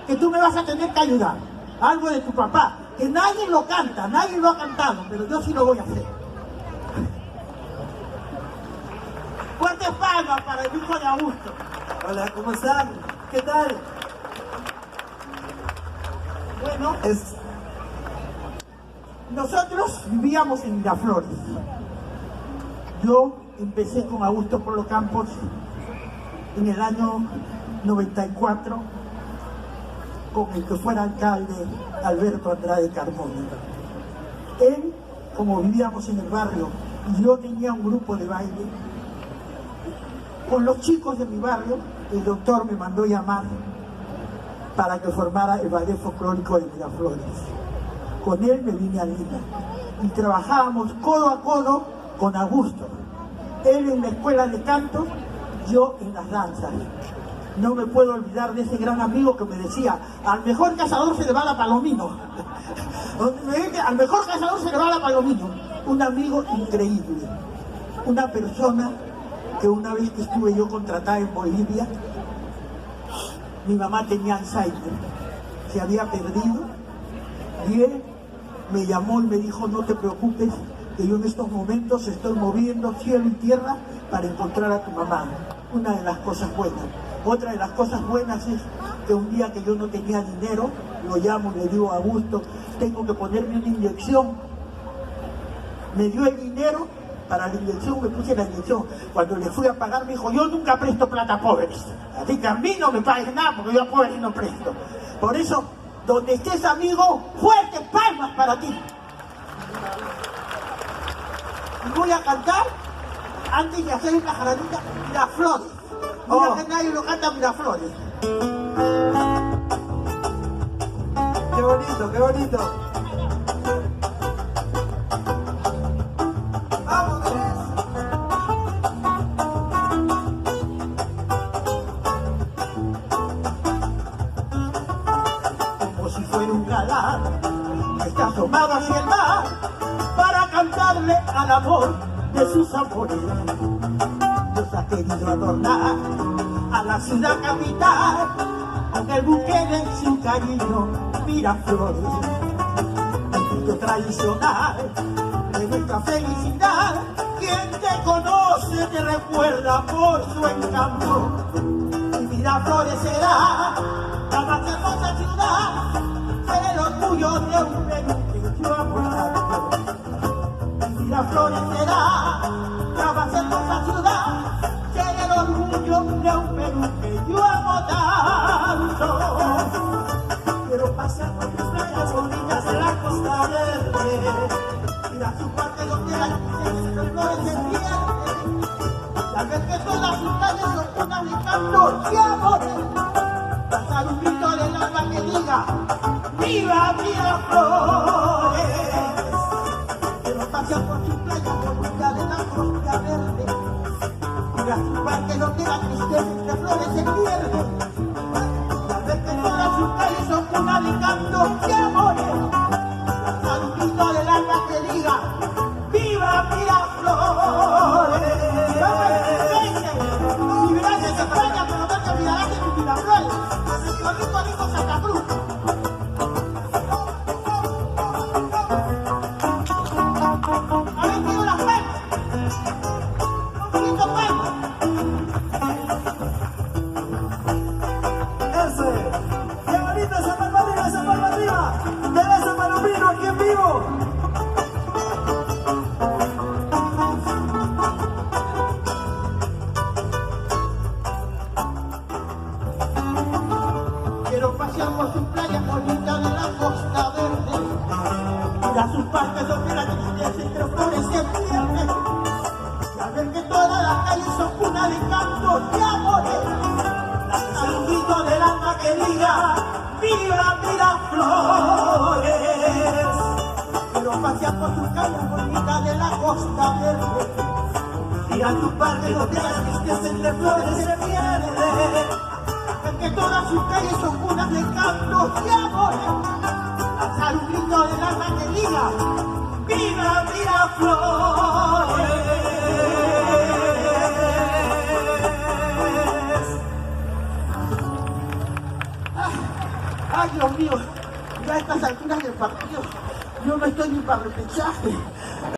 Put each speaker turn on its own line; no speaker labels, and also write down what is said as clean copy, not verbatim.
que tú me vas a tener que ayudar. Algo de tu papá, que nadie lo canta, nadie lo ha cantado, pero yo sí lo voy a hacer. Fuertes palmas para el hijo de Augusto.
Hola, ¿cómo están? ¿Qué tal?
Bueno, nosotros vivíamos en Miraflores. Yo empecé con Augusto por los Campos en el año 94 con el que fuera alcalde Alberto Andrade Carmona. Él, como vivíamos en el barrio, y yo tenía un grupo de baile, con los chicos de mi barrio, el doctor me mandó llamar para que formara el ballet folclórico de Miraflores. Con él me vine a Lima y trabajábamos codo a codo con Augusto. Él en la escuela de canto, yo en las danzas. No me puedo olvidar de ese gran amigo que me decía, al mejor cazador se le va la palomino. Al mejor cazador se le va la palomino. Un amigo increíble. Una persona que una vez que estuve yo contratada en Bolivia, mi mamá tenía Alzheimer, se había perdido, y él me llamó y me dijo, no te preocupes, que yo en estos momentos estoy moviendo cielo y tierra para encontrar a tu mamá. Una de las cosas buenas. Otra de las cosas buenas es que un día que yo no tenía dinero, lo llamo y le digo a Augusto, tengo que ponerme una inyección. Me dio el dinero para la inyección, me puse la inyección. Cuando le fui a pagar me dijo, yo nunca presto plata a pobres, así que a mí no me pagues nada porque yo a pobres no presto. Por eso, donde estés, amigo, fuertes palmas para ti. Y voy a cantar, antes de hacer una jaradita, Miraflores. Mira que nadie lo canta Miraflores.
¡Qué bonito, qué bonito!
Que está asomado hacia el mar para cantarle al amor de sus amores. Dios ha querido adornar a la ciudad capital con el buque de su cariño, Miraflores. El grito tradicional de nuestra felicidad. Quien te conoce te recuerda por su encanto. Y Miraflores será la más hermosa ciudad, el orgullo de un Perú que yo amo tanto. Miraflores será la más hermosa ciudad, ser el orgullo de un Perú que yo amo tanto. Quiero pasear por tus playas bonitas de la Costa Verde, ir a su parte donde las flores se pierden, y al ver que todas sus calles son unas de canto y amores, pasar un grito del alma que diga, ¡viva Miraflores! Quiero pasear por su playa bonita de la Costa Verde, ir a su parque donde la tristeza entre flores se pierde, y al ver que todas sus calles son una de canto y amores, pasar un grito del alma que diga, ¡viva Miraflores! Y gracias España, pero no te olvidarás de mi Miraflores, rico Santa Cruz. A ver, quiero las palmas. Un poquito palmas.
¡Ese! ¡Qué bonito esa palma arriba, esa palma arriba! ¡De ese palomino aquí en vivo!
Quiero pasear por sus playas bonitas de la Costa Verde, ir a sus parques donde la tristeza entre flores se pierde, y al ver que todas las calles son una de cantos y amores, lanzar un grito del alma que diga, ¡viva Miraflores! Quiero pasear por sus calles bonitas de la Costa Verde, ir a sus parques donde la tristeza entre flores se pierde, que todas sus calles son unas de cantos y amores, lanzar un grito del alma que diga, ¡viva Miraflores! Ay, Dios mío, ya a estas alturas del partido, yo no estoy ni para repechaje.